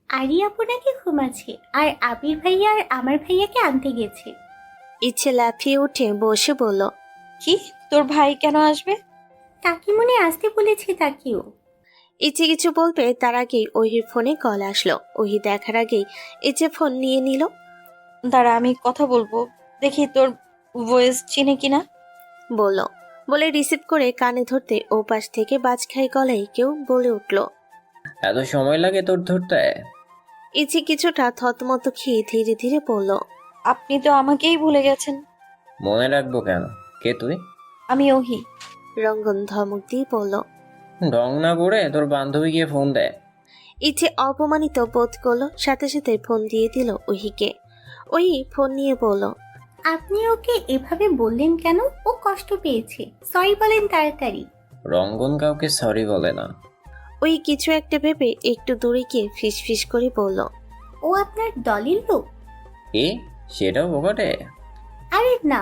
Area আপু নাকি ঘুমাচ্ছে, আর আবির ভাইয়া আর আমার ভাইয়াকে আনতে গেছে। ইচ্ছে লাফিয়ে উঠে বসে বলল, কি? তোর ভাই কেন আসবে? কাকিমুনি আসতে বলেছে তাকেও। ইচ্ছে কিছু বলবে তার আগেই ওহির ফোনে কল আসলো। ওহি দেখার আগেই ইচ্ছে ফোন নিয়ে নিল। দাঁড়া, আমি কথা বলবো, দেখি তোর ভয়েস চিনে কিনা। বলল, বলে রিসিভ করে কানে ধরতে ও পাশ থেকে বাজখাই গলায় কেউ বলে উঠল। এত সময় লাগে তোর ধরতে? ইচ্ছে কিছুটা থতমত খেয়ে ধীরে ধীরে বলল, আপনি তো আমাকেই ভুলে গেছেন। মনে রাখবো কেন? কে তুই? আমি ওহি। রঙ্গন ধমক দিয়ে বলল। ঢং না করে তোর বান্ধবী গিয়ে ফোন দেয়। ইচ্ছে অপমানিত বোধ করলো, সাথে সাথে ফোন দিয়ে দিল ওহিকে। ওহি ফোন নিয়ে বলল, আপনি ওকে এভাবে বললেন কেন? ও কষ্ট পেয়েছে, সরি বলেন তাড়াতাড়ি। রঙ্গন কাউকে সরি বলে না। ওই কিছু একটা ভেবে একটু দূরে গিয়ে ফিস ফিস করে বলল, ও আপনার দলের লোক? এ সেটাও বকটে? আরে না।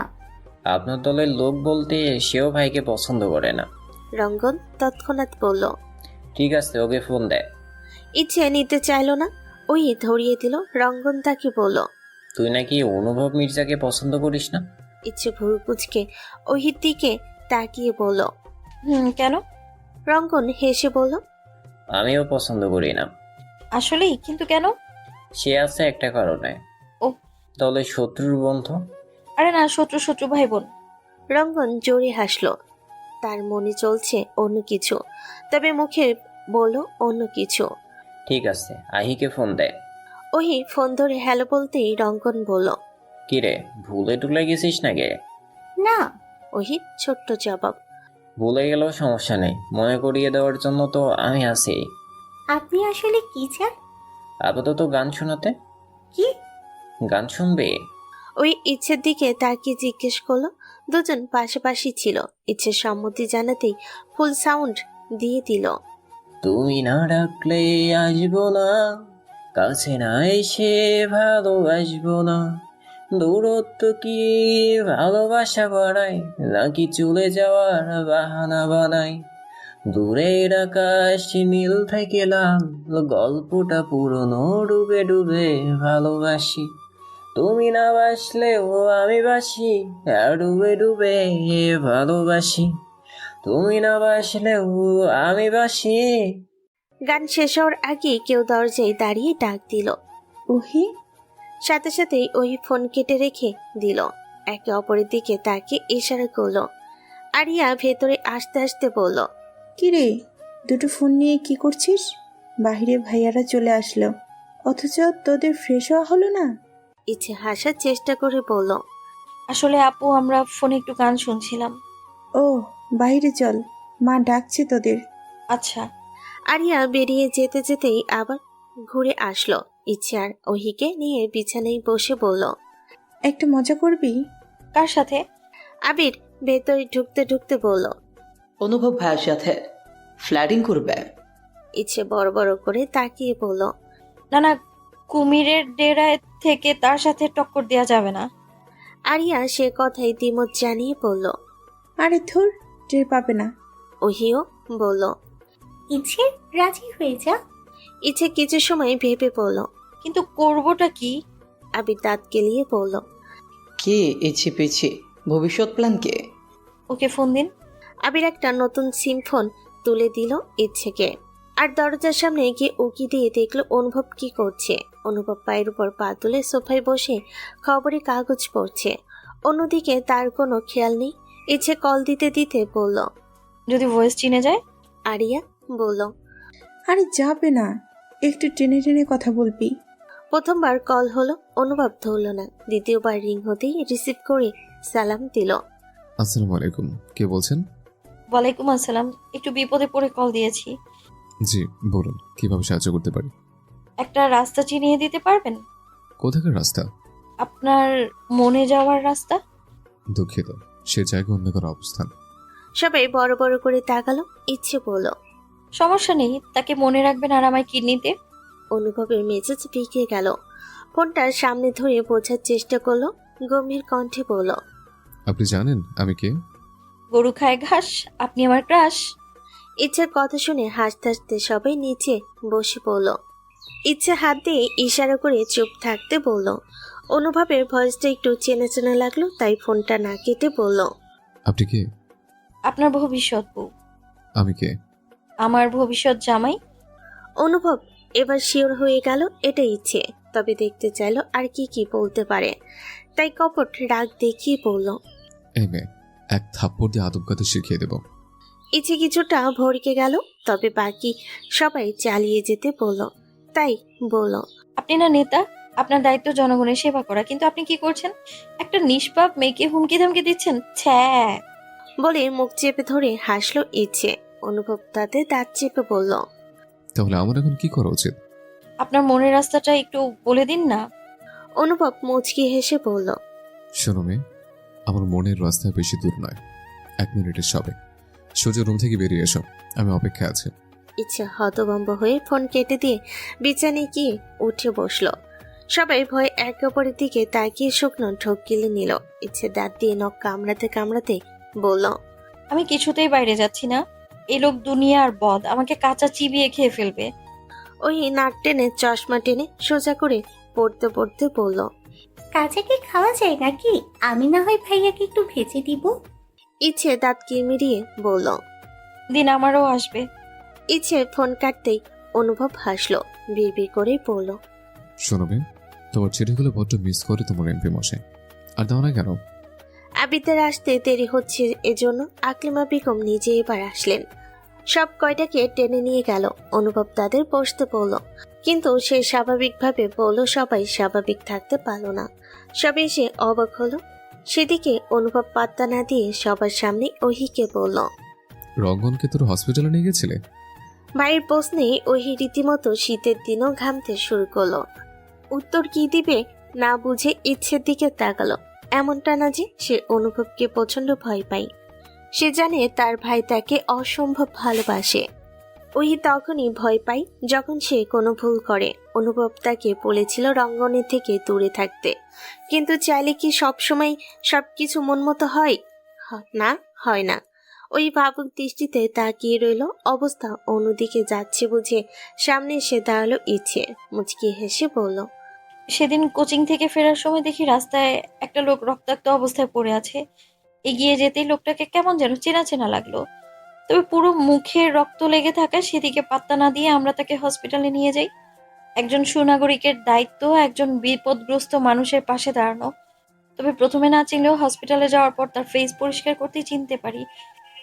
আপনার দলের লোক বলতে সেও ভাইকে পছন্দ করে না। রঙ্গন তৎক্ষণাৎ বলল। ঠিক আছে, ওকে ফোন দেয়। ইচ্ছে নিতে চাইল না, ওই ধরিয়ে দিল। রঙ্গন তাকে বলল, তুই নাকি অনুভব মির্জাকে পছন্দ করিস না? ইচ্ছে ভুরু কুচকে ওহির দিকে তাকিয়ে বলল। কেন? রঙ্গন হেসে বলল, আমিও পছন্দ করি না। আসলেই? কিন্তু কেন? সে আছে একটা কারণে। ও। দলের শত্রুর বন্ধু। আরে না, শত্রু শত্রু ভাই বোন। রঙ্গন জোরে হাসলো। তার মনে চলছে অন্য কিছু, তবে মুখে বলল অন্য কিছু। ঠিক আছে, আহিকে ফোন দেয়। ওহি ফোন ধরে হ্যালো বলতেই রঙ্গন বলল, কিরে, ভুলে টুলে গেছিস নাকি? না। ওহির ছোট্ট জবাব। ভুলে গেলেও সমস্যা নেই, মনে করিয়ে দেওয়ার জন্য তো আমি আছি। আপনি আসলে কি চান? আপাতত গান শোনাতে। কি? গান শুনবে? ওই ইচ্ছের দিকে তাকিয়ে জিজ্ঞেস করলো। দুজন পাশাপাশি ছিল। ইচ্ছে সম্মতি জানাতেই ফুল সাউন্ড দিয়ে দিল। তুমি না ডাকলে আসবো না, কাছে না এসে ভালোবাসবো না, দূরত্ব কি ভালোবাসা বাড়ায় নাকি চলে যাওয়ার বাহানা বানাই? দূরের আকাশ নীল থেকে লাল, গল্পটা পুরনো ডুবে ডুবে ভালোবাসি। তুমি না বাসলেও আমি বাসি, আর ডুবে ডুবে ভালোবাসি। তুমি না বাসলেও আমি বাসি। গান শেষ হওয়ার আগে কেউ দরজায় দাঁড়িয়ে ডাক দিল, ওহি। সাথে সাথেই ওই ফোন কেটে রেখে দিল। একে অপরের দিকে তাকে ইশারা করলো। আরিয়া ভেতরে আসতে আসতে বলল, কিরে, দুটো ফোন নিয়ে কি করছিস? বাহিরে ভাইয়ারা চলে আসলো, অথচ তোদের ফ্রেশ হওয়া হলো না? ইচ্ছে হাসার চেষ্টা করে বলল, আসলে আপু, আমরা ফোনে একটু গান শুনছিলাম। ও, বাইরে চল, মা ডাকছে তোদের। আচ্ছা। আরিয়া বেরিয়ে যেতে যেতেই আবার ঘুরে আসলো। ইচ্ছে আর ওহিকে নিয়ে বিছানায় বসে বলল, একটা মজা করবি? কার সাথে? আবির ভেতরে ঢুকতে ঢুকতে বলল। অনুভব ভাইয়ের সাথে ফ্ল্যাটিং করবে? ইচ্ছে বড় বড় করে তাকিয়ে বলল, না না, কুমিরের ডেরায় থেকে তার সাথে টক্কর দেওয়া যাবে না। আরিয়া সে কথাই দ্বিমত জানিয়ে বলল। আরে ধুর, টের পাবে না। ওহিও বলল। ইচ্ছে রাজি হয়ে যা। ইচ্ছে কিছু সময় ভেবে বলল। কিন্তু করবোটা কি? আবির দাঁত গেলিয়ে বলল, কে ইচ্ছে পেয়েছে? ভবিষ্যৎ প্ল্যান কে? ওকে ফোন দিন। আবির একটা নতুন সিম ফোন তুলে দিল ইচ্ছেকে, আর দরজার সামনে গিয়ে উকি দিয়ে দেখলো অনুভব কি করছে। অনুভব পায়ের উপর পা তুলে সোফায় বসে খবরে কাগজ পড়ছে। অন্যদিকে তার কোনো খেয়াল নেই। ইচ্ছে কল দিতে দিতে বলল। যদি ভয়েস চিনে যায়? আরিয়া বলল। আরে যাবে না, একটু টেনে টেনে কথা বলবি। প্রথমবার কল হলো, অনুভব ধরল না। দ্বিতীয়বার রিং হতেই রিসিভ করে সালাম দিল। আসসালামু আলাইকুম, কে বলছেন? ওয়ালাইকুম আসসালাম। একটু বিপদে পড়ে কল দিয়েছি। জি বলুন, কিভাবে সাহায্য করতে পারি? একটা রাস্তা চিনিয়ে দিতে পারবেন? কোথাকার রাস্তা? আপনার মনে যাওয়ার রাস্তা। দুঃখিত, সে জায়গা অন্য কোনো অবস্থান। সবাই বড় বড় করে তাকালো। ইচ্ছে বলল। সমস্যা নেই, তাকে মনে রাখবেন আর আমায় কিডনিতে। অনুভবের মেজাজ বিগড়ে গেল। ফোনটা সামনে ধরে বোঝার চেষ্টা করলো। গম্ভীর কণ্ঠে বলল। আপনি জানেন আমি কে? গরু খায় ঘাস, আপনি আমার ক্রাশ। ইচ্ছের কথা শুনে হাসতে হাসতে সবাই নিচে বসে পড়ল। ইচ্ছে হাত দিয়ে ইশারা করে চুপ থাকতে বলল। অনুভবের ভয়েসটা একটু চেনা চেনা লাগলো, তাই ফোনটা না কেটে বলল। আপনি কে? আপনার ভবিষ্যৎ বউ, আমি কে? আমার ভবিষ্যৎ জামাই। অনুভব এবার শিওর হয়ে গেল এটা ইচ্ছে, তবে দেখতে চাইলো আর কি কি বলতে পারে, তাই কপট রাগ দেখিয়ে বলল। এই মেয়ে, এক থাপ্পড় দিয়ে আদব কাতে শিখিয়ে দেব। ইচ্ছে কিছুটা ভরকে গেল, তবে বাকি সবাই চালিয়ে যেতে বলল, তাই বলল। আপনি না নেতা, আপনার দায়িত্ব জনগণের সেবা করা, কিন্তু আপনি কি করছেন? একটা নিষ্পাপ মেয়েকে হুমকি ধামকি দিচ্ছেন। ছ্যা। বলে মুখ চেপে ধরে হাসলো ইচ্ছে। অনুভব তাতে দাঁত চেপে বলল। তাহলে আমার এখন কি করা উচিত? আপনার মনের রাস্তাটা একটু বলে দিন না। অনুভব মুচকি হেসে বলল। শোনো মেয়ে, আমার মনের রাস্তা বেশি দূর নয়, 1 মিনিটের সবে। সোজা রুম থেকে বেরিয়ে এসো, আমি অপেক্ষায় আছি। ইচ্ছে হতভম্ব হয়ে ফোন কেটে দিয়ে বিছানায় গিয়ে উঠে বসলো। সবাই ভয়ে একে অপরের দিকে তাকিয়ে শুকনো ঢোক গিলে নিল। ইচ্ছে দাঁত দিয়ে নখ কামড়াতে কামড়াতে বলল। আমি কিছুতেই বাইরে যাচ্ছি না। এই লোক দুনিয়ার বদ, আমাকে কাঁচা চিবিয়ে খেয়ে ফেলবে। ওই নাক টেনে চশমা টেনে সোজা করে পড়তে পড়তে বলল। কাঁচা কি খাওয়া যায় নাকি? আমি না হয় ভাইয়াকে একটু ভেজে দিব। ইচ্ছে দাঁত কিরমিরিয়ে বলল। দিন আমারও আসবে। ইচ্ছে ফোন কাটতেই অনুভব হাসলো, বিড়বিড় করে বলল। শোনো মেয়ে, তোমার চিঠিগুলো বড্ড মিস করে তোমার এমপি মশাই। আর দাও না কেন? আবিদের আসতে দেরি হচ্ছে এজন্য আকলিমা বেগম নিজে এবার আসলেন। সব কয়টাকে টেনে নিয়ে গেল। অনুভব তাদের বসতে বলল, কিন্তু সে স্বাভাবিকভাবে বলল সবাই স্বাভাবিক থাকতে পারল না। সবাই এসে অবাক হলো। সেদিকে অনুভব পাত্তা না দিয়ে সবার সামনে ওহিকে বলল। রঙ্গনকে তোর হসপিটালে নিয়ে গেছিলে? ভাইয়ের প্রশ্নে ওহি রীতিমতো শীতের দিনও ঘামতে শুরু করলো। উত্তর কি দিবে না বুঝে ইচ্ছের দিকে তাকালো। এমনটা না যে সে অনুভবকে প্রচন্ড ভয় পায়, সে জানে তার ভাই তাকে অসম্ভব ভালোবাসে। ওই তখনই ভয় পায় যখন সে কোনো ভুল করে। অনুভব তাকে বলেছিল রঙ্গনের থেকে দূরে থাকতে, কিন্তু চাইলে কি সবসময় সবকিছু মন মতো হয়? না, হয় না। ওই ভাবুক দৃষ্টিতে তাকিয়ে রইল। অবস্থা অন্যদিকে যাচ্ছে বুঝে সামনে এসে দাঁড়ালো ইচ্ছে। মুচকি হেসে বলল। সেদিন কোচিং থেকে ফেরার সময় দেখি রাস্তায় একটা লোক রক্তাক্ত অবস্থায় পড়ে আছে। এগিয়ে যেতেই লোকটাকে কেমন যেন চেনা চেনা লাগলো, তবে পুরো মুখে রক্ত লেগে থাকা সেদিকে পাত্তা না দিয়ে আমরা তাকে হসপিটালে নিয়ে যাই। একজন সুনাগরিকের দায়িত্ব একজন বিপদগ্রস্ত মানুষের পাশে দাঁড়ানো। তবে প্রথমে না চিনলেও হসপিটালে যাওয়ার পর তার ফেস পরিষ্কার করতেই চিনতে পারি।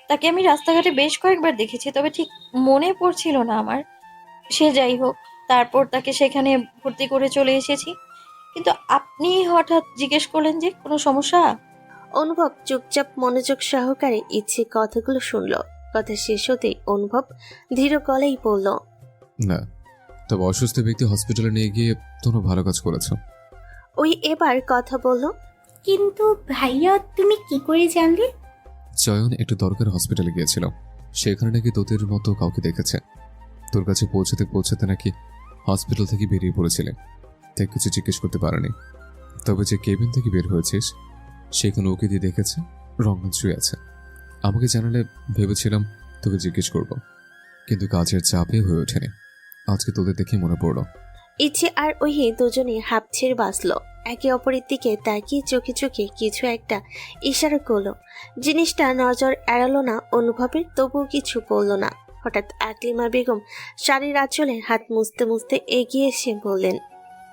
তাকে আমি রাস্তাঘাটে বেশ কয়েকবার দেখেছি, তবে ঠিক মনে পড়ছিল না আমার। সে যাই হোক, তারপর তাকে সেখানে ভর্তি করে চলে এসেছি। কিন্তু আপনি হঠাৎ জিজ্ঞেস করলেন যে কোনো সমস্যা। অনুভব চুপচাপ মনোযোগ সহকারে ইচ্ছে কথাগুলো শুনল। কথা শেষ হতেই অনুভব ধীর গলায় বলল। না, তবে অসুস্থ ব্যক্তি হসপিটালে নিয়ে গিয়ে তোমরা ভালো কাজ করেছো। ওই এবার কথা বলল। কিন্তু ভাইয়া তুমি কি করে জানলে? চয়ন একটু দরকার হসপিটালে গিয়েছিল, সেখানে নাকি তোদের মতো কাউকে দেখেছে। তোর কাছে পৌঁছাতে পৌঁছাতে নাকি হসপিটাল থেকে বেরিয়ে পড়েছিলে, তাই কিছু জিজ্ঞেস করতে পারেনি। তবে যে কেবিন থেকে বের হয়েছিস সেখানে ওকে দিয়ে দেখেছে রঙ্গন শুয়ে আছে। আমাকে জানালে ভেবেছিলাম তোকে জিজ্ঞেস করব, কিন্তু কাজের চাপে হয়ে ওঠেনি। আজকে তোদের দেখে মনে পড়লো। ইচ্ছে আর ওই দুজনে হাঁপ ছেড়ে বাঁচল। একে অপরের দিকে তাকিয়ে চোখে চোখে কিছু একটা ইশারা করলো। জিনিসটা নজর এড়ালো না অনুভবের, তবুও কিছু বলল না। হঠাৎ আকলিমা বেগম শাড়ির আঁচলে হাত মুছতে মুছতে এগিয়ে এসে বললেন।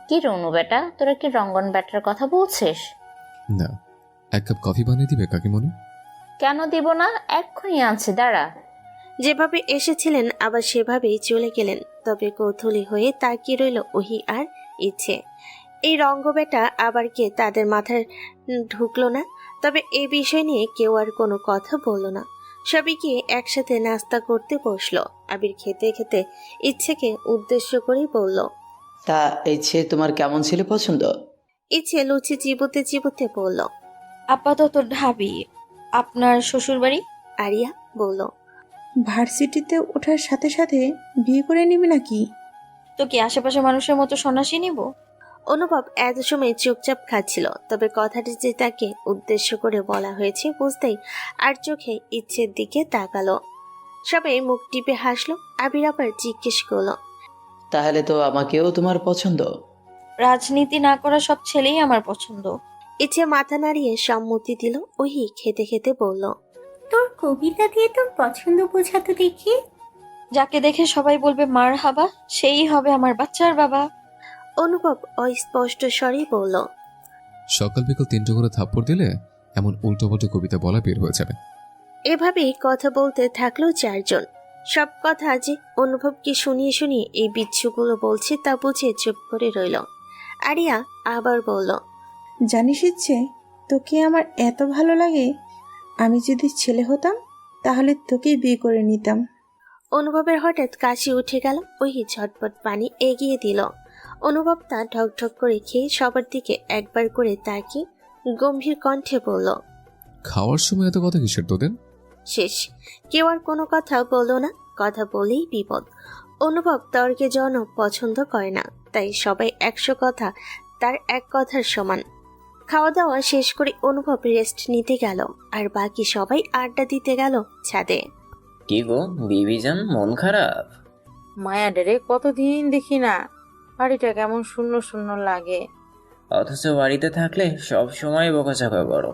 কি রনু বেটা, তোরা কি রঙ্গন বেটার কথা বলছিস? না, 1 কাপ কফি বানিয়ে দিবে কাকিমণি? কেন দিব না, এক্ষুনি আনছি, দাঁড়া। যেভাবে এসেছিলেন আবার সেভাবেই চলে গেলেন। তবে কৌতূহলী হয়ে তাকিয়ে রইল ওহি আর ইচ্ছে। এই রঙ্গবেটা আবার কে তাদের মাথায় ঢুকলো না। তবে এই বিষয় নিয়ে কেউ আর কোনো কথা বলল না। সবাই গিয়ে একসাথে নাস্তা করতে বসলো। আবির খেতে খেতে ইচ্ছেকে উদ্দেশ্য করেই বলল। তা ইচ্ছে তোমার কেমন ছেলে পছন্দ? ইচ্ছে লুচি চিবোতে চিবোতে বলল। আপাতত ঢাবি। আপনার শ্বশুর বাড়ি? আরিয়া বলল। ভার্সিটিতে ওঠার সাথে সাথে বিয়ে করে নিবি নাকি? তো কি আশেপাশে মানুষের মতো সন্ন্যাসী নিব? অনুভব এত সময় চুপচাপ খাচ্ছিল, তবে কথাটি যে তাকে উদ্দেশ্য করে বলা হয়েছে বুঝতেই আর চোখে ইচ্ছের দিকে তাকালো। সবাই মুখ টিপে হাসলো। আবির আবার জিজ্ঞেস করলো, তাহলে তো আমাকেও তোমার পছন্দ? রাজনীতি না করা সব ছেলেই আমার পছন্দ। ইচ্ছে মাথা নাড়িয়ে সম্মতি দিল। ওহি খেতে খেতে বলল, তোর কবিতা দিয়ে তোর পছন্দ বোঝাতো দেখি। যাকে দেখে সবাই বলবে মার হাবা, সেই হবে আমার বাচ্চার বাবা। অনুভব অস্পষ্ট স্বরেই বলল, সকাল বিকাল 3টে করে থাপ্পড় দিলে এমন উল্টোপাল্টো কবিতা বলা বের হয়ে যাবে। এভাবেই কথা বলতে থাকলো চারজন। সব কথা যে অনুভবকে শুনিয়ে শুনিয়ে এই বিচ্ছুগুলো বলছে তা বুঝে চুপ করে রইল। আরিয়া আবার বলল, জানিস ইচ্ছে, তোকে আমার এত ভালো লাগে, আমি যদি ছেলে হতাম তাহলে তোকেই বিয়ে করে নিতাম। অনুভবের হঠাৎ কাশি উঠে গেল। ওই ঝটপট পানি এগিয়ে দিল। অনুভব তা ঢকঢক করে খেয়ে সবার দিকে একবার করে তাকিয়ে গম্ভীর কণ্ঠে বলল, খাওয়ার সময় এত কথা কিসের তোদের? শেষ। কেউ আর কোনো কথা বলল না। কথা বলেই বিপদ। অনুভব তর্কে জন পছন্দ করে না, তাই সবাই 100 কথা তার এক কথার সমান। খাওয়া দাওয়া শেষ করে অনুভব রেস্ট নিতে গেল, আর বাকি সবাই আড্ডা দিতে গেল ছাদে। কি গো বিবিজান, মন খারাপ? মায়া ডেরে কতদিন দেখি না, বাড়িটা কেমন শূন্য শূন্য লাগে। অথচ বাড়িতে থাকলে সব সময় বকাঝকা করো।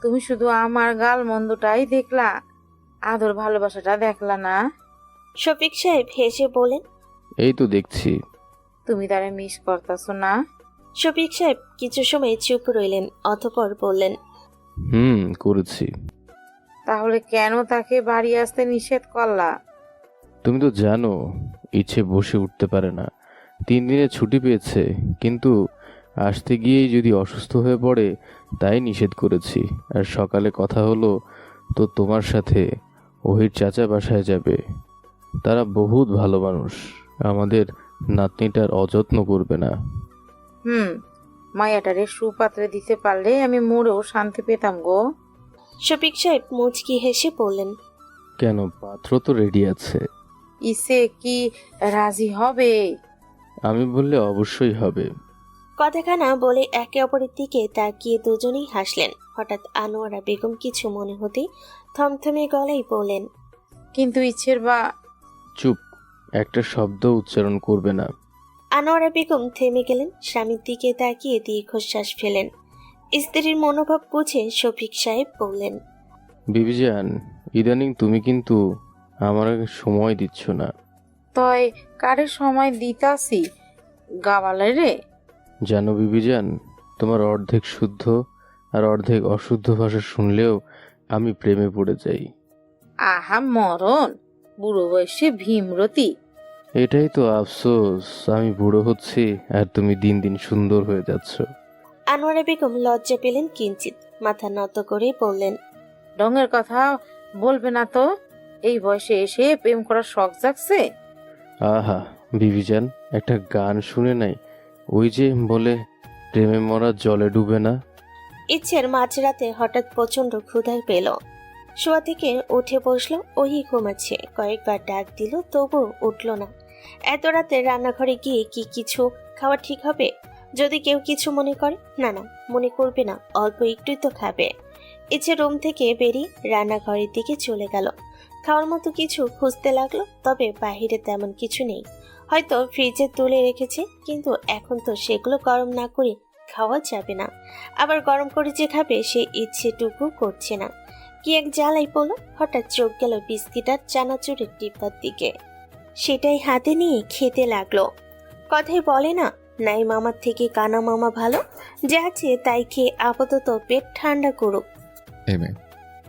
তুমি শুধু আমার গাল মন্দটাই দেখলা, আদর ভালোবাসাটা দেখলা না। শফিক সাহেব হেসে বলেন, এই তো দেখছি। তুমি তারে মিস করতেছো না? শফিক সাহেব কিছু সময় চুপ রইলেন, অতঃপর বললেন, করেছি। তাহলে কেন তাকে বাড়ি আসতে নিষেধ করলা? তুমি তো জানো ইচ্ছে বসে উঠতে পারে না, 3 দিনের ছুটি পেয়েছে, কিন্তু আসতে গিয়েই যদি অসুস্থ হয়ে পড়ে তাই নিষেধ করেছি। আর সকালে কথা হলো তো তোমার সাথে ওহির চাচা বাসায় যাবে। তারা বহুত ভালো মানুষ, আমাদের নাতনিটার অযত্ন করবে না। মায়াটারে সুপাত্রে দিতে পারলে আমি মরেও শান্তি পেতাম গো। শফিক সাহেব মুচকি হেসে বললেন, কেন, পাত্র তো রেডি আছে। ইসে কি রাজি হবে? আমি বললে অবশ্যই হবে। কথাখানা বলে একে অপরের দিকে তাকিয়ে দুজনেই হাসলেন। হঠাৎ আনোয়ারা বেগম কিছু মনে হতে থমথমে গলায় বললেন, কিন্তু ইচ্ছের বা। চুপ, একটা শব্দ উচ্চারণ করবে না। আনোয়ারা বেগম থেমে গেলেন, স্বামীর দিকে তাকিয়ে দীর্ঘশ্বাস ফেলেন। স্ত্রীর মনোভাব বুঝে শফিক সাহেব বললেন, বিবিজান, ইদানিং তুমি কিন্তু আমার সময় দিচ্ছ না। তয় কারে সময় দিতাছি গাওয়ালে রে? জানো বিবিজান, তোমার অর্ধেক শুদ্ধ আর অর্ধেক অশুদ্ধ ভাষা শুনলেও আমি প্রেমে পড়ে যাই। আহা মরণ, বুড়ো বয়সে ভীমরতি। এটাই তো আফসোস, আমি বুড়ো হচ্ছি আর তুমি দিন দিন সুন্দর হয়ে যাচ্ছ। আনোয়ারা বেগম লজ্জা পেলেন কিঞ্চিত, মাথা নত করে বললেন, রঙের কথা বলবে না তো, এই বয়সে এসে প্রেম করার শখ জাগছে। আহা বিবিজান, একটা গান শুনে নাই? ওই যে বলে, প্রেমে মরা জলে ডুবে না। ইচ্ছের মাঝরাতে হঠাৎ প্রচন্ড ক্ষুধা পেল। শোয়া থেকে উঠে বসলো। ওই ঘুমাচ্ছে। কয়েকবার ডাক দিল, তবু উঠল না। এত রাতে রান্নাঘরে গিয়ে কি কিছু খাওয়া ঠিক হবে? যদি কেউ কিছু মনে করে? না না, মনে করবে না, অল্প একটুই তো খাবে। ইচ্ছে রুম থেকে বেরিয়ে রান্নাঘরের দিকে চলে গেল। খাওয়ার মতো কিছু খুঁজতে লাগলো, তবে বাহিরে তেমন কিছু নেই। হয়তো ফ্রিজে তুলে রেখেছে, কিন্তু এখন তো সেগুলো গরম না করে খাওয়া যাবে না। আবার গরম করে যে খাবে সে ইচ্ছেটুকু করছে না। কি এক জ্বালাই পড়লো। হঠাৎ চোখ গেল বিস্কিট আর চানাচুরের ডিব্বার দিকে। সেটাই হাতে নিয়ে খেতে লাগলো। কথাই বলে না, নাই মামার থেকে কানা মামা ভালো। যা আছে তাই খেয়ে আপাতত পেট ঠান্ডা করুক।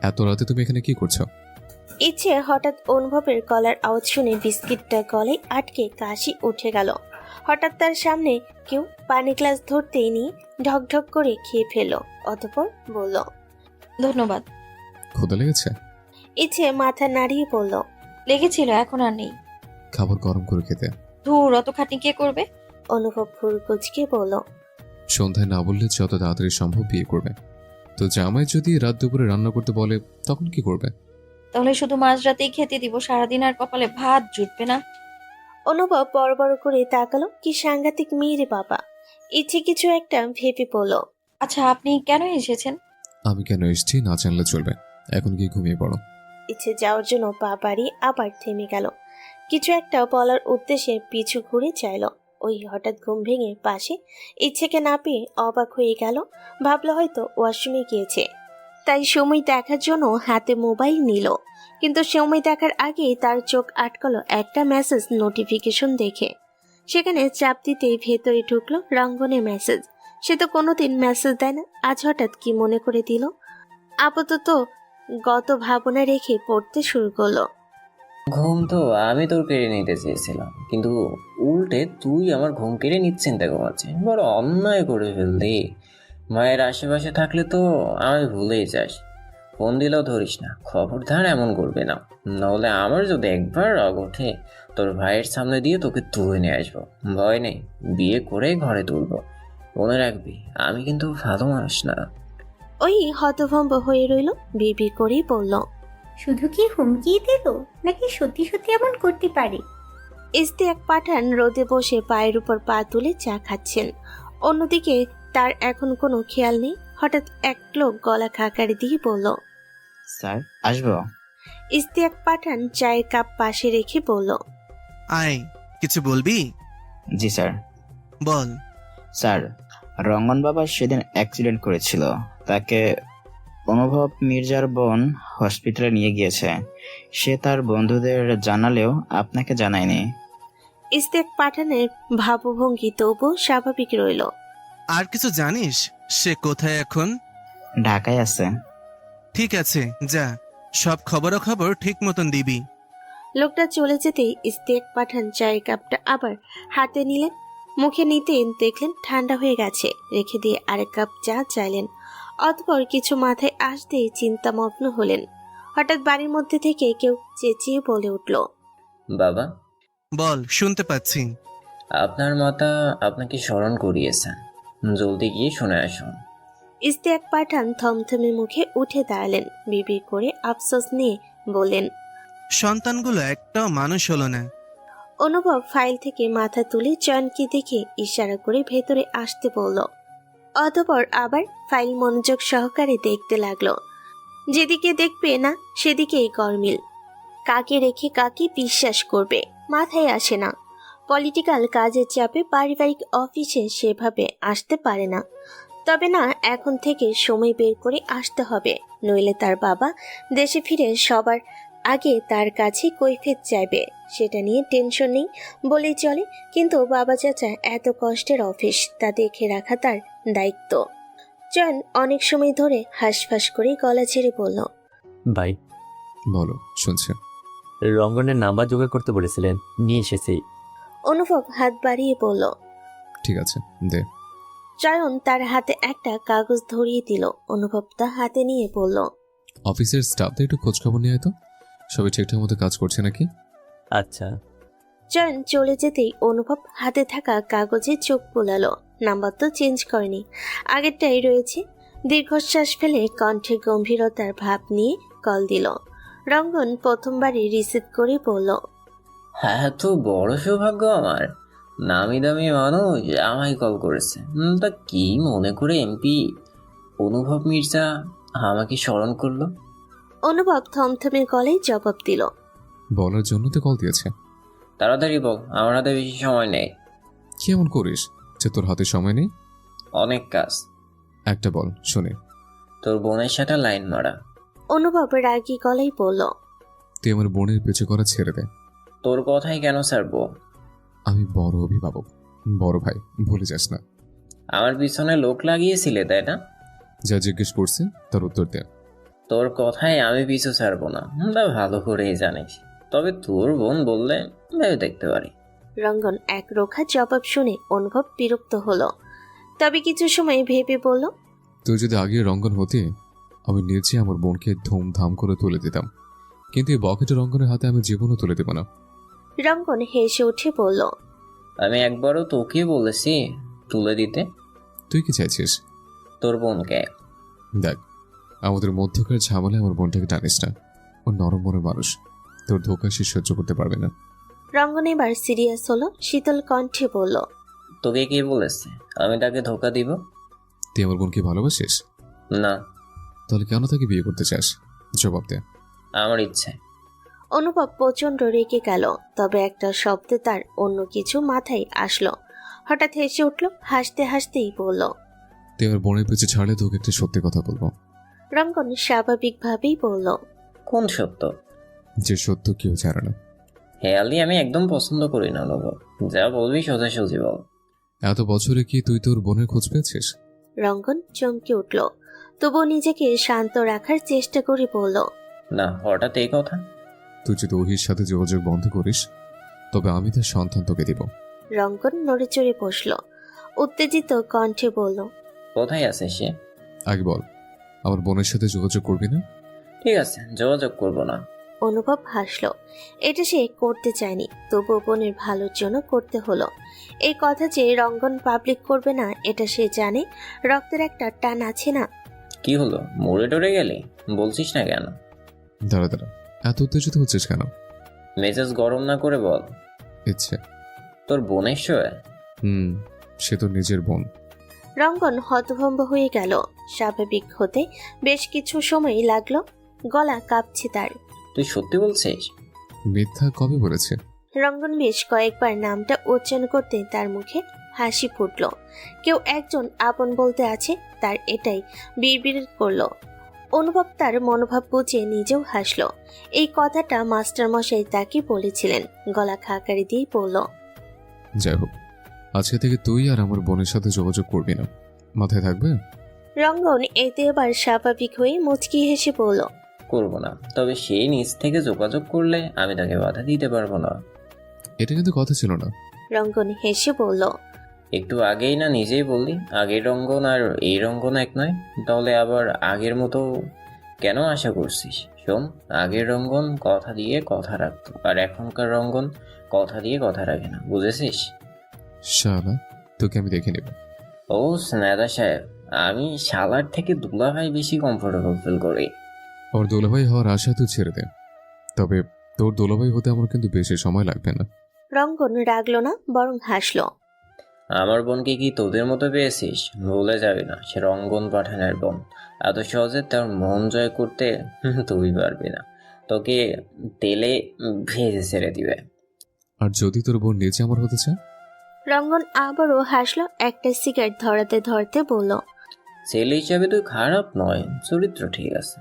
এত রাতে তুমি এখানে কি করছো? ইচ্ছে হঠাৎ অনুভবের গলার আওয়াজ শুনে বিস্কিটটা গলায় আটকে কাশি উঠে গেল। হঠাৎ তার সামনে কেউ পানি গ্লাস ধরতেই নিয়ে ঢকঢক করে খেয়ে ফেলল। অতঃপর বলল, ধন্যবাদ। ক্ষুধা লেগেছে? ইচ্ছে মাথা নাড়িয়ে বলল, লেগেছিল, এখন আর নেই। খাবার গরম করে খেতে। ধুর, অত খাটনি কে করবে? অনুভব ভুল কুচকে বলল, সন্ধ্যায় না বললে যত তাড়াতাড়ি সম্ভব বিয়ে করবে। তো জামাই যদি রাত দুপুরে রান্না করতে বলে তখন কি করবে? তাহলে শুধু মাঝরাতেই খেতে দিব, সারাদিন আর কপালে ভাত জুটবে না। অনুভব বড় বড় করে তাকালো। কি সাংঘাতিক মেয়ে রে বাবা। ইচ্ছে কিছু একটা ভেবে বলল। আচ্ছা, আপনি কেন এসেছেন? আমি কেন এসেছি না জানলে চলবে। এখন গিয়ে ঘুমিয়ে পড়ো। ইচ্ছে যাওয়ার জন্য পা বাড়িয়ে আবার থেমে গেল। কিছু একটা বলার উদ্দেশ্যে পিছু ঘুরে চাইল। ওই হঠাৎ ঘুম ভেঙে পাশে ইচ্ছেকে না পেয়ে অবাক হয়ে গেল। ভাবলো হয়তো ওয়াশরুমে গিয়েছে, তাই সময় দেখার জন্য হাতে মোবাইল নিল। কিন্তু সময় দেখার আগেই তার চোখ আটকালো একটা মেসেজ নোটিফিকেশন দেখে। সেখানে চাপ দিতেই ভেতরে ঢুকলো রঙ্গনের মেসেজ। সে তো কোনোদিন মেসেজ দেয় না, আজ হঠাৎ কি মনে করে দিল। আপাতত গত ভাবনা রেখে পড়তে শুরু করলো। ঘুম তো আমি তোর কেড়ে নিতে চেয়েছিলাম, কিন্তু উল্টে তুই আমার ঘুম কেড়ে নিশ্চিন্তে ঘুমাচ্ছিস। বড় অন্যায় করে ফেললি। মায়ের আশেপাশে থাকলে তো আমি ভুলেই যাস। ফোন দিলেও ধরিস না, খবরদার এমন করবে না। নাহলে আমার যদি একবার রাগ ওঠে, তোর ভাইয়ের সামনে দিয়ে তোকে তুলে নিয়ে আসবো। ভয় নেই, বিয়ে করে ঘরে তুলবো। মনে রাখবি, আমি কিন্তু ভালো মানুষ না। ওই হতভম্ব হয়ে রইল, বিবি করেই বলল। শুধু কি হুমকি দিল, নাকি সত্যি সত্যি এমন করতে পারে? ইশতিয়াক পাঠান রোদে বসে পায়ের উপর পা তুলে চা খাচ্ছেন। অন্যদিকে তার এখন কোনো খেয়াল নেই। হঠাৎ এক লোক গলা খাকারি দিয়ে বলল, স্যার আসবো? ইশতিয়াক পাঠান চায়ের কাপ পাশে রেখে বলল, আয়, কিছু বলবি? জি স্যার। বল। স্যার, রঙ্গন বাবা সেদিন অ্যাক্সিডেন্ট করেছিল। তাকে অনুভব মির্জার বোন হসপিটালে নিয়ে গিয়েছে। সে তার বন্ধুদের জানালেও আপনাকে জানায়নি। ইশতিয়াক পাঠানের ভাবভঙ্গি তবু স্বাভাবিক রইল। আর কিছু জানিস সে কোথায় এখন? ঢাকায় আছে। ঠিক আছে, যা, সব খবরাখবর ঠিক মতন দিবি। লোকটা চলে যেতেই ইশতিয়াক পাঠান চায়ের কাপটা আবার হাতে নিলেন। মুখে নিতেই দেখলেন ঠান্ডা হয়ে গেছে। রেখে দিয়ে আরেক কাপ চা চাইলেন। অতঃপর কিছু মাথায় আসতেই চিন্তামগ্ন হলেন। হঠাৎ বাড়ির মধ্যে থেকে কেউ চেঁচিয়ে বলে উঠল, বাবা। বল, শুনতে পাচ্ছি। আপনার মাতা আপনাকে স্মরণ করিয়েছেন, জলদি গিয়ে শুনে আসুন। ইশতিয়াক পাঠান থমথমে মুখে উঠে দাঁড়ালেন। বিবি করে আফসোস নিয়ে বললেন, সন্তানগুলো একটাও মানুষ হলো না। অনুভব ফাইল থেকে মাথা তুলে চয়নকে দেখে ইশারা করে ভেতরে আসতে বলল। অতঃপর আবার ফাইল মনোযোগ সহকারে দেখতে লাগলো। যেদিকে দেখবে না সেদিকেই গরমিল। কাকে রেখে কাকে বিশ্বাস করবে মাথায় আসে না। পলিটিক্যাল কাজের চাপে পারিবারিক অফিসে সেভাবে আসতে পারে না। তবে না, এখন থেকে সময় বের করে আসতে হবে, নইলে তার বাবা দেশে ফিরে সবার আগে তার কাছে কৈফিয়ত চাইবে। সেটা নিয়ে টেনশন নেই বলেই চলে, কিন্তু বাবা চাচা এত কষ্টের অফিস, তা দেখে রাখা তার দায়িত্ব। চয়ন অনেক সময় ধরে হাঁসফাঁস করে গলা ছেড়ে বলল, ভাই। বলো, শুনছি। রঙ্গনের নাম্বার জোগাড় করতে বলেছিলেন, নিয়ে এসেছি। অনুভব হাত বাড়িয়ে বলল, ঠিক আছে, দে। চয়ন তার হাতে একটা কাগজ ধরিয়ে দিল। অনুভব তা হাতে নিয়ে বলল, অফিসের স্টাফদের একটু খোঁজখবর নিয়ে আয় তো, সবাই ঠিকঠাক মতো কাজ করছে নাকি। আচ্ছা। চয়ন চলে যেতেই অনুভব হাতে থাকা কাগজে চোখ বোলালো। নাম্বার তো চেঞ্জ করেনি, আগেরটাই রয়েছে। দীর্ঘশ্বাস ফেলে কণ্ঠে গম্ভীরতার ভাব নিয়ে কল দিল। রঙ্গন প্রথমবারই রিসিভ করে বলল, হ্যাঁ, তো বড় সৌভাগ্য আমার। নামি দামি মানুষ আমায় কল করেছে। তা কি মনে করে এমপি অনুভব মির্জা আমাকে স্মরণ করলো? অনুভব থমথমে গলায় জবাব দিল, বলার জন্য তো কল দিয়েছে। তাড়াতাড়ি বল, আমার হাতে বেশি সময় নেই। কি এমন করিস যে তোর হাতে সময় নেই? অনেক কাজ। একটা বল শুনে। তোর বোনের সাথে লাইন মারা। অনুভব রাগী গলায় বলল, তুই আমার বোনের পিছু করা ছেড়ে দে। তোর কথাই কেন ছাড়বো? আমি বড় অভিভাবক, বড় ভাই, ভুলে যাস না। আমার পিছনে লোক লাগিয়েছিলে, তাই না? যা জিজ্ঞেস করছি তার উত্তর দে। তোর কথাই আমি পিছু ছাড়বো না, তা ভালো করেই জানিস। তবে তোর বোন বললে ভেবে দেখতে পারি। রঙ্গন এক রোখা জবাব শুনে অনুভব বিরক্ত হলো। তবে কিছু সময় ভেবে বলল, তুই যদি আগে রঙ্গন হতি, আমি নিজে আমার বোনকে ধুমধাম করে তুলে দিতাম, কিন্তু এই বকেটে রঙ্গনের হাতে আমি জীবনও তুলে দেব না। রঙ্গন হেসে উঠে বলল, আমি একবারও তোকে বলেছি তুলে দিতে। তুই কি চাইছিস? তোর বোনকে। দেখ, আমাদের মধ্যকার ঝামেলায় আমার বোনটাকে টানিস না। ও নরম মনের মানুষ, তোর ধোঁকা সে সহ্য করতে পারবে না। রঙ্গন এবার সিরিয়াস হলো, শীতল কণ্ঠে বলল, তোকে কে বলেছে আমি তাকে ধোকা দিব? তুই আমার বোনকে ভালোবাসিস? না। তাহলে কেন তাকে বিয়ে করতে চাস? জবাব দে। আমার ইচ্ছে। অনুভব প্রচন্ড রেগে গেল, তবে একটা শব্দে তার অন্য কিছু মাথায় আসলো। হঠাৎ হেসে উঠল, হাসতে হাসতেই বলল, তুই আমার বোনের পিছু ছাড়লে তোকে একটা সত্যি কথা বলবো। রঙ্গন স্বাভাবিকভাবেই বলল, কোন সত্য? যে সত্য কেউ জানে না। হেয়ালি আমি একদম পছন্দ করি না অনুভব। যা বলবি সোজাসুজি বল। এত বছরে কি তুই তোর বোনের খোঁজ পেয়েছিস? রঙ্গন চমকে উঠল, তবু নিজেকে শান্ত রাখার চেষ্টা করে বলল, না, হঠাৎ এই কথা? তুই যদি ওহির সাথে যোগাযোগ বন্ধ করিস তবে আমি তার সন্তান তোকে দিব। রঙ্গন নড়ে চড়ে বসল, উত্তেজিত কণ্ঠে বলল, কোথায় আছে সে? আগে বল, আমার বোনের সাথে যোগাযোগ করবি না? ঠিক আছে, যোগাযোগ করব না। অনুভব হাসল। এটা সে করতে চায়নি, তবু বোনের ভালোর জন্য করতে হলো। এই কথা যে রঙ্গন পাবলিক করবে না এটা সে জানে। রক্তের একটা টান আছে না। কি হলো, মরে টরে গেলি? বলছিস না কেন? দাঁড়া দাঁড়া, এত উত্তেজিত হচ্ছিস কেন? মেজাজ গরম না করে বল। ইচ্ছে। তোর বোনের শোয়ে? সে তোর নিজের বোন। রঙ্গন হতভম্ব হয়ে গেল। স্বাভাবিক হতে বেশ কিছু সময় লাগলো, গলা কাঁপছে তার। তুই সত্যি বলছিস? মিথ্যা কবে বলেছে? রঙ্গন বেশ কয়েকবার নামটা উচ্চারণ করতে তার মুখে হাসি ফুটল। কেউ একজন আপন বলতে আছে, তার এটাই বিড়বিড় করলো। অনুভব তার মনোভাব বুঝে নিজেও হাসলো। এই কথাটা মাস্টার মশাই তাকে বলেছিলেন। গলা খাকারি দিয়ে বলল, যাই হোক, আজকে থেকে তুই আর আমার বোনের সাথে যোগাযোগ করবি না, মাথায় থাকবে? রঙ্গন এতে এবার স্বাভাবিক হয়ে মুচকি হেসে বলল, করব না, তবে সেই নিজ থেকে যোগাযোগ করলে আমি তাকে বাধা দিতে পারবো না। এটা কিন্তু কথা ছিল না। রঙ্গন হেসে বলল, একটু আগেই না নিজেই বললি আগের রঙ্গন আর এই রঙ্গন এক নয়, তাহলে আবার আগের মতো কেন আশা করছিস? শোন, আগের রঙ্গন কথা দিয়ে কথা রাখতো, আর এখনকার রঙ্গন কথা দিয়ে কথা রাখে না, বুঝেছিস? শালা, তোকে আমি দেখে নেব। ও স্নেহা সাহেব, আমি শালার থেকে দুলাভাই বেশি কমফোর্টেবল ফিল করি। ওর দোলাভাই হওয়ার আশা তুই ছেড়ে দে, তবে তোর দোলাভাই হতে আমার কিন্তু বেশি সময় লাগবে না। রঙ্গন রাগলো না, বরং হাসলো। আমার বোনকে কি তোদের মতো পেয়েছিস? ভুলে যাবি না, সে রঙ্গন পাঠানের বোন। এত সহজে তার মন জয় করতে তুই পারবি না, তোকে তেলে ভেজে ছেড়ে দিবে। আর যদি তোর বোন নিচে আমার হতে চায়? রঙ্গন আবারও হাসলো, একটা সিগারেট ধরাতে ধরতে বলল, ছেলে হিসাবে তুই খারাপ নয়, চরিত্র ঠিক আছে,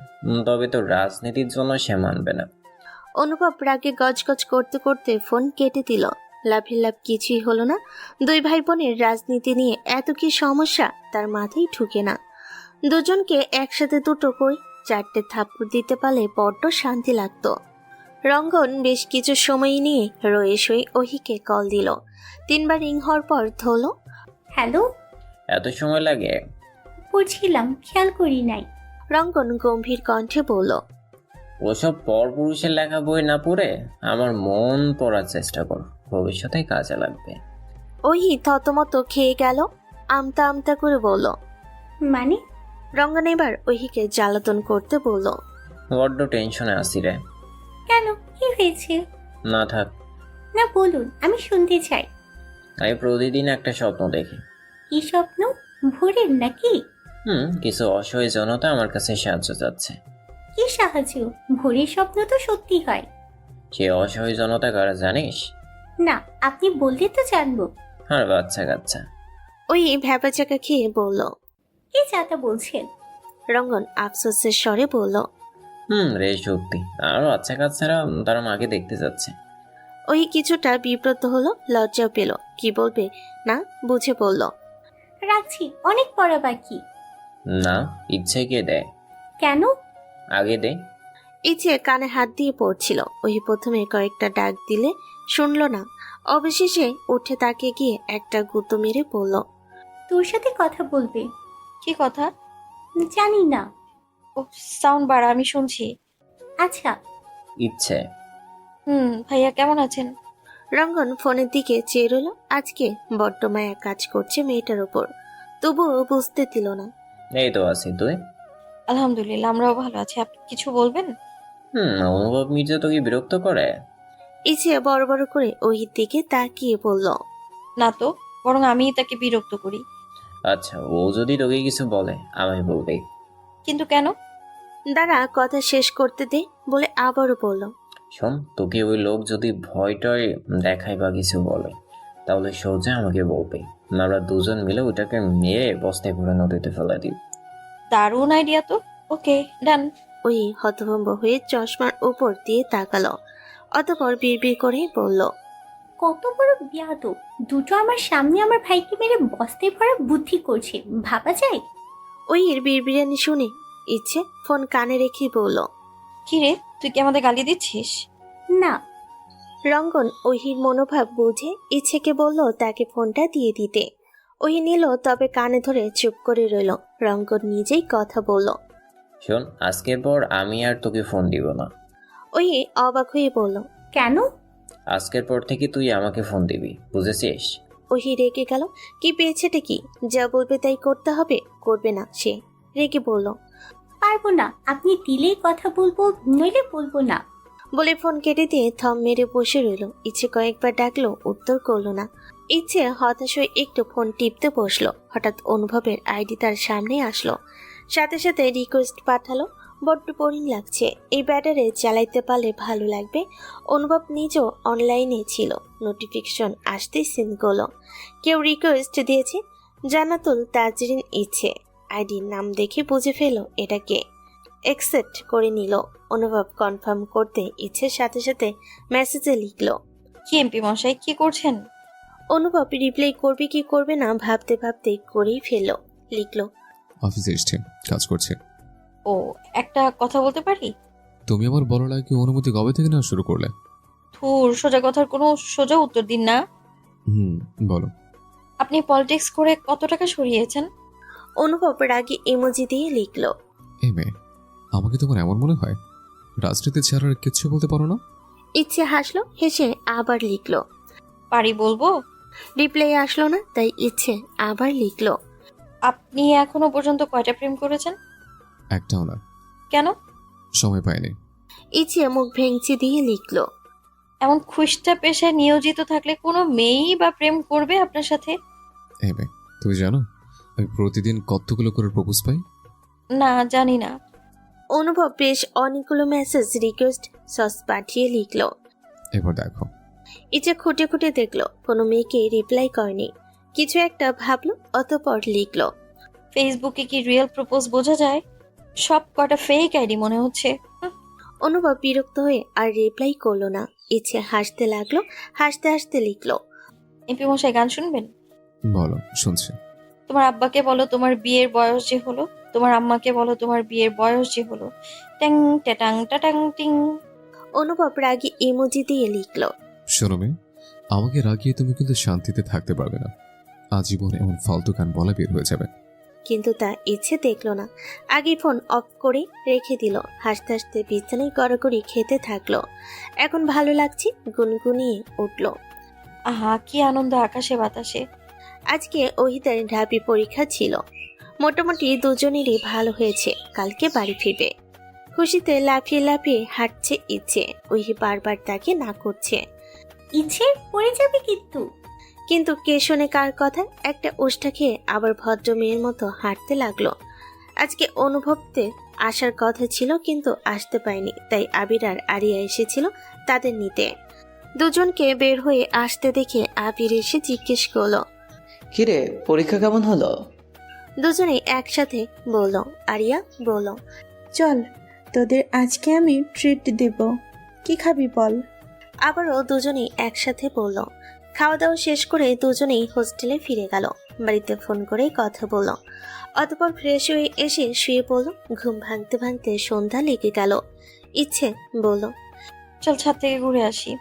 তবে তোর রাজনীতির জন্য সে মানবে না। অনুভব রাগে গজগজ করতে করতে ফোন কেটে দিল। লাভের লাভ কিছুই হলো না। দুই ভাই বোনের রাজনীতি নিয়ে এত কি সমস্যা তার মাথায় ঢুকে না। দুজনকে একসাথে দুটো কই চারটে থাপ্পড় দিতে পারলে বড্ড শান্তি লাগতো। রঙ্গন বেশ কিছু সময় নিয়ে রয়ে সই ওহিকে কল দিল। 3 বার রিং হওয়ার পর ধরল। হ্যালো। এত সময় লাগে? বুঝছিলাম, খেয়াল করি নাই। রঙ্গন গম্ভীর কণ্ঠে বলল, ওসব পরপুরুষের লেখা বই না পড়ে আমার মন পড়ার চেষ্টা কর, ভবিষ্যতে কাজে লাগবে। ওহি থতমত খেয়ে গেল, আমতা আমতা করে বলল, মানে? রঙ্গন এবার ওহিকে জ্বালাতন করতে বলল, বড্ড টেনশনে আছি রে। কেন, কি হয়েছে? না থাক। না বলুন, আমি শুনতে চাই। আমি প্রতিদিন একটা স্বপ্ন দেখি। কি স্বপ্ন? ভোরের নাকি? কিছু অসহায় জনতা আমার কাছে সাহায্য চাচ্ছে। কি সাহায্য? ভোরের স্বপ্ন তো সত্যি হয়। সে অসহায় জনতা কারা জানিস? না, আপনি বললে তো জানবো। আর বাচ্চা কাচ্চা। ওই ভ্যাপাচাকা খেয়ে বলল, কি চাটা বলছেন? রঙ্গন আফসোসের স্বরে বলল, রে সত্যি, আর বাচ্চা কাচ্চারা তারা মাকে দেখতে যাচ্ছে। ওই কিছুটা বিব্রত হলো, লজ্জাও পেল, কি বলবে না বুঝে বলল, রাখছি, অনেক পড়া বাকি। না, ইচ্ছে কে দেয়? কেন? আগে দে। ইচ্ছে কানে হাত দিয়ে পড়ছিল। ওই প্রথমে কয়েকটা ডাক দিলে শুনল না, অবশেষে উঠে তাকে গিয়ে একটা গুঁতো মেরে বলল, তোর সাথে কথা বলবে। কি কথা? জানি না। ও, সাউন্ড বাড়া, আমি শুনছি। আচ্ছা। ইচ্ছে। ভাইয়া কেমন আছেন? রঙ্গন ফোনের দিকে চেয়ে রইল। আজকে বড্ড মায়া কাজ করছে মেয়েটার ওপর, তবুও বুঝতে দিল না। এই তো আছি, তুই? আলহামদুলিল্লাহ, আমরাও ভালো আছি। আপনি কিছু বলবেন? অনুভব মির্জা তোকে বিরক্ত করে? ইচ্ছে বড় বড় করে ওই দিকে তাকিয়ে বলল, না তো। বরং আমিই তাকে বিরক্ত করি। আচ্ছা, ও যদি তোকে কিছু বলে আমায় বলবে। কিন্তু কেন? দাঁড়া, কথা শেষ করতে দে বলে আবারও বলল। শোন, তোকে ওই লোক যদি ভয়টয় দেখায় বা কিছু বলে, তাহলে সোজা আমাকে বলবে। আমরা দুজন মিলে ওটাকে মেরে বস্তায় ভরে নদীতে ফেলে দিই। দারুণ আইডিয়া তো। ওকে, ডান। ওই হতভম্ব হয়ে চশমার উপর দিয়ে তাকালো, অতঃপর বিড়বিড় করে বলল, কত বড় বিয়াদব! দুটো আমার সামনে আমার ভাইকে মেরে বস্তায় ভরা বুদ্ধি করছে, ভাবা যায়? ওই এর বিড়বিড়ানি শুনে ইচ্ছে ফোন কানে রেখে বলল, কি রে, তুই কি আমাদের গালি দিচ্ছিস? না। রঙ্গন ওহির মনোভাব বুঝে ইচ্ছেকে বলল তাকে ফোনটা দিয়ে দিতে। ওহি নিল, তবে কানে ধরে চুপ করে রইল। রঙ্গন নিজেই কথা বলল। শোন, আজকের পর আমি আর তোকে ফোন দিব না। ওহি অবাক হয়ে বলল, কেন? আজকের পর থেকে তুই আমাকে ফোন দিবি, বুঝেছিস? ওহি রেগে গেল। কি পেয়েছেটা কি? যা বলবে তাই করতে হবে? করবে না সে, রেগে বলল, পারবো না, আপনি দিলেই কথা বলবো, নইলে বলবো না। বলে ফোন কেটে দিয়ে থম মেরে বসে রইল। ইচ্ছে কয়েকবার ডাকলো, উত্তর করলো না। ইচ্ছে হতাশ হয়ে একটু ফোন টিপতে বসলো। হঠাৎ অনুভবের আইডি তার সামনে আসলো, সাথে সাথে রিকোয়েস্ট পাঠালো। বড্ড বোরিং লাগছে, এই ব্যাটারে চালাইতে পারলে ভালো লাগবে। অনুভব নিজেও অনলাইনে ছিল, নোটিফিকেশন আসতেই সিন করলো। কেউ রিকোয়েস্ট দিয়েছে, জান্নাতুল তাজরিন ইচ্ছে। আইডির নাম দেখে বুঝে ফেলো এটা কে। অ্যাকসেপ্ট করে নিল। অনুভব কনফার্ম করতে ইচ্ছের সাথে সাথে মেসেজে লিখলো, কি এমপি মশাই, কি করছেন? অনুভব রিপ্লাই করবে কি করবে না ভাবতে ভাবতে করেই ফেললো। লিখলো, অফিসে এসছে, কাজ করছে। ও, একটা কথা বলতে পারি? তুমি আমার বলার আগে অনুমতি কবে থেকে নেওয়া শুরু করলে? থুর, সোজা কথার কোনো সোজা উত্তর দিন না। বলো। আপনি পলিটিক্স করে কত টাকা সরিয়েছেন? অনুভব রাগে ইমোজি দিয়ে লিখলো, এই মেয়ে, আমাকে তোমার এমন মনে হয় রাজনীতি ছাড়া আর কিচ্ছু বলতে পারো না? ইচ্ছে হাসলো, হেসে আবার লিখলো, পারি বলবো। রিপ্লাই আসলো না, তাই ইচ্ছে আবার লিখলো, আপনি এখনো পর্যন্ত কয়টা প্রেম করেছেন? একটাও না। কেন? সময় পাইনি। ইচ্ছে মুখ ভেঙচি দিয়ে লিখলো, এমন খুশটা পেশায় নিয়োজিত থাকলে কোনো মেয়েই বা প্রেম করবে আপনার সাথে? এই মেয়ে, তুমি জানো আমি প্রতিদিন কতগুলো করে প্রপোজ পাই? না, জানি না। অনুভব বেশ অনেকগুলো মেসেজ রিকোয়েস্ট সস পাঠিয়ে লিখলো। এবার দেখো। ইচ্ছে খুঁটে খুঁটে দেখলো, কোনো মেয়েকে রিপ্লাই করেনি। কিছু একটা ভাবলো, অতঃপর লিখলো, ফেসবুকে কি রিয়েল প্রপোজ বোঝা যায়? সব কটা ফেক আইডি মনে হচ্ছে। অনুভব বিরক্ত হয়ে আর রিপ্লাই করলো না। ইচ্ছে হাসতে লাগলো, হাসতে হাসতে লিখলো, এমপি মশাই, গান শুনবেন? বলো, শুনছি। তোমার আব্বাকে বলো তোমার বিয়ের বয়স যে হলো, তোমার আম্মাকে বলো তোমার বিয়ের বয়স যে হলো। ট্যাং ট্যাটাং টাটাং টিং। অনুভব রাগী ইমোজি দিয়ে লিখলো, শোনো মেয়ে, আমাকে রাগিয়ে তুমি কিন্তু শান্তিতে থাকতে পারবে না। আজীবন এমন ফালতু গান বলা বের হয়ে যাবে। কিন্তু তা ইচ্ছে দেখলো না। আগে ফোন অফ করে রেখে দিল। হাসতে হাসতে বিছানায় গড়াগড়ি খেতে থাকলো। এখন ভালো লাগছে, গুনগুনিয়ে উঠলো। আহা, কি আনন্দ আকাশে বাতাসে। আজকে ওহিদের ঢাবি পরীক্ষা ছিল। মোটামুটি দুজনেরই ভালো হয়েছে, কালকে বাড়ি ফিরবে। খুশিতে লাফিয়ে লাফিয়ে হাঁটছে ইচ্ছে। ওহি বারবার তাকে না করছে। ইচ্ছে পড়ে যাবে কিন্তু। কিন্তু কে শোনে কার কথা। একটা উষ্টা খেয়ে আবার ভদ্র মেয়ের মতো হাঁটতে লাগলো। আজকে অনুভবতে আসার কথা ছিল, কিন্তু আসতে পায়নি, তাই আবির আর আরিয়া এসেছিল তাদের নিতে। দুজনকে বের হয়ে আসতে দেখে আবির এসে জিজ্ঞেস করলো, কিরে, পরীক্ষা কেমন হলো? দুজনেই একসাথে বলল। আরিয়া বলল, চল, তোদের আজকে আমি ট্রিট দেব। কি খাবি বল? আবারও দুজনেই একসাথে বলল। খাওয়া দাওয়া শেষ করে দুজনেই হোস্টেলে ফিরে গেল। বাড়িতে ফোন করে কথা বলল। অতঃপর ফ্রেশ হয়ে এসে শুয়ে পড়ল। ঘুম ভাঙতে ভাঙতে সন্ধ্যা লেগে গেল। ইচ্ছে বলল, চল ছাদ থেকে ঘুরে আসি।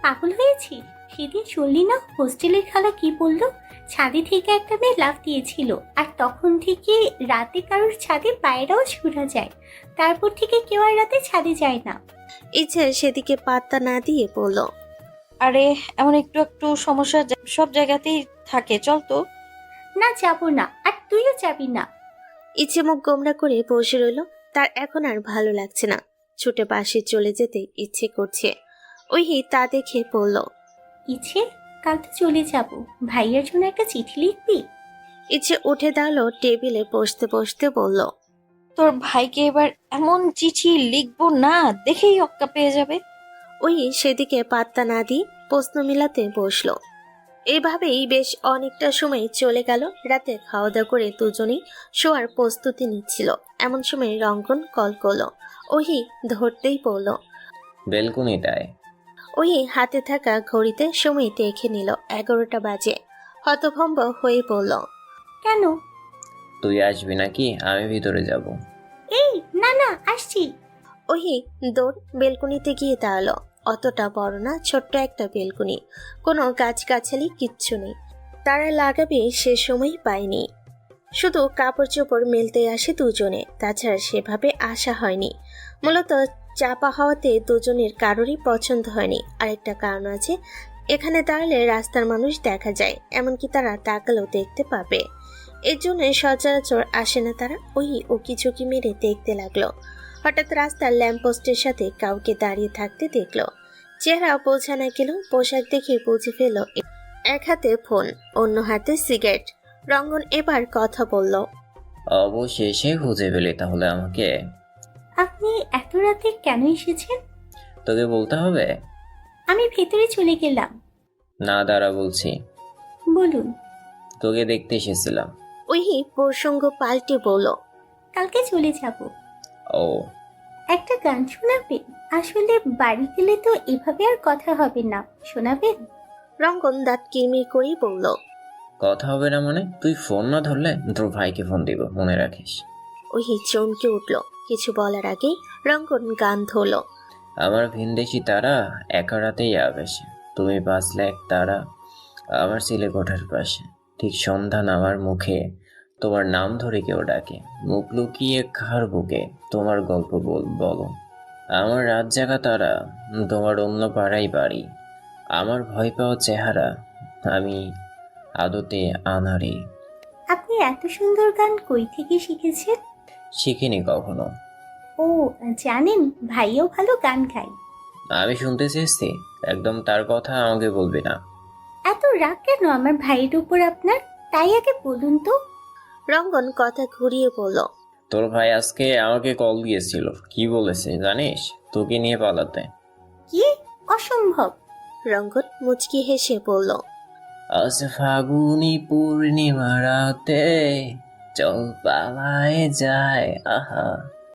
পাগল হয়েছি? সেদিন শুনলি না হোস্টেলের খালা কি বললো? ছাদে থেকে একটা মেয়ে লাফ দিয়েছিল, আর তখন থেকে রাতে কারোর ছাদে পায়রাও ছুড়া যায়। তারপর থেকে কেউ আর রাতে ছাদে যায় না। ইচ্ছে সেদিকে পাত্তা না দিয়ে বলল, আরে এমন একটু একটু সমস্যা সব জায়গাতেই থাকে, চল তো। না, যাবো না, আর তুইও যাবি না। ইচ্ছে মুখ গোমড়া করে বসে রইল। তার এখন আর ভালো লাগছে না, ছুটে পাশে চলে যেতে ইচ্ছে করছে। ওই তা দেখে বলল, ইচ্ছে, কাল তো চলে যাব, ভাইয়ের জন্য একটা চিঠি লিখবি? ইচ্ছে উঠে দাঁড়ালো, টেবিলে বসতে বসতে বলল, তোর ভাইকে এবার এমন চিঠি লিখবো না, দেখেই অক্কা পেয়ে যাবে। ওই সেদিকে পাত্তা না দিয়ে প্রশ্ন মিলাতে বসলো। এইভাবেই বেশ অনেকটা সময় চলে গেল। রাতে খাওয়া দাওয়া করে দুজনেই শোয়ার প্রস্তুতি নিচ্ছিল। এমন সময় রঙ্গন কল করলো। ওহি ধরতেই পড়ল। বেলকুনিটায়। ওহি হাতে থাকা ঘড়িতে সময় দেখে নিল 11টা বাজে। হতভম্ব হয়ে পড়ল। কেন? তুই আসবি নাকি আমি ভিতরে যাব? এই না না, আসছি। ওহি দৌড় বেলকুনিতে গিয়ে দাঁড়ালো। অতটা বড় না, ছোট্ট একটা বেলকুনি, কোনো গাছগাছালি কিচ্ছু নেই। তারা লাগাবে সে সময় পায়নি। শুধু কাপড় চোপড় মেলতে আসে দুজনে, তাছাড়া সেভাবে আসা হয়নি। মূলত চাপা হওয়াতে দুজনের কারোরই পছন্দ হয়নি। আরেকটা কারণ আছে, এখানে দাঁড়ালে রাস্তার মানুষ দেখা যায়, এমনকি তারা তাকালেও দেখতে পাবে। এর জন্য সচরাচর আসে না তারা। ওই উকি ঝুঁকি মেরে দেখতে লাগলো। হঠাৎ রাস্তার ল্যাম্পপোস্টের সাথে কাউকে দাঁড়িয়ে থাকতে দেখলো। চেহারা বোঝা না গেলেও পোশাক দেখে বুঝে ফেল। এক হাতে ফোন, অন্য হাতে সিগারেট। রঙ্গন এবার কথা বলল। অবশেষে খুঁজে পেলি তাহলে আমাকে? আপনি এত রাতে কেন এসেছেন? তোকে বলতে হবে? আমি ভেতরে চলে গেলাম। না দাঁড়া বলছি। বলুন। তোকে দেখতে এসেছিলাম। ওই প্রসঙ্গ পাল্টে বলল, কালকে চলে যাব। ও, একটা গান শোনাবেন? আসলে বাড়ি গেলে তো এভাবে আর কথা হবে না, শোনাবেন? রঙ্গন দাঁত কিরমির করেই বলল, কথা হবে না মানে? তুই ফোন না ধরলে তোর ভাইকে ফোন দিব, মনে রাখিস। ওই চমকে উঠল। কিছু বলার আগেই রঙ্গন গান ধরল। আমার ভিনদেশি তারা একা রাতেই আবেশে, তুমি বাঁচলে এক তারা আমার সিলেকোঠার পাশে। ঠিক সন্ধ্যা নামার মুখে তোমার নাম ধরে কেউ ডাকে, মুখ লুকিয়ে কার বুকে তোমার গল্প বলো। আমার রাত জাগা তারা, তোমার অন্য পাড়াই বাড়ি। আমার ভয় পাওয়া চেহারা, আমি আদতে আনারি। আপনি এত সুন্দর গান কই থেকে শিখেছেন? শিখিনি কখনো। ও জানেন, ভাইও ভালো গান গায়। আমি শুনতে চেয়েছি, একদম তার কথা আমাকে বলবি না। এত রাগ কেন আমার ভাইয়ের উপর আপনার? তাই আগে বলুন তো। রঙ্গন কথা ঘুরিয়ে বলল, তোর ভাই আজকে আমাকে কল দিয়েছিল। কি বলেছে জানিস? তোকে নিয়ে পালাতে। কি? অসম্ভব। রঙ্গন মুচকি হেসে বলল, আজ ফাগুনি পূর্ণিমা রাতে চল পালায় যায়, আহা।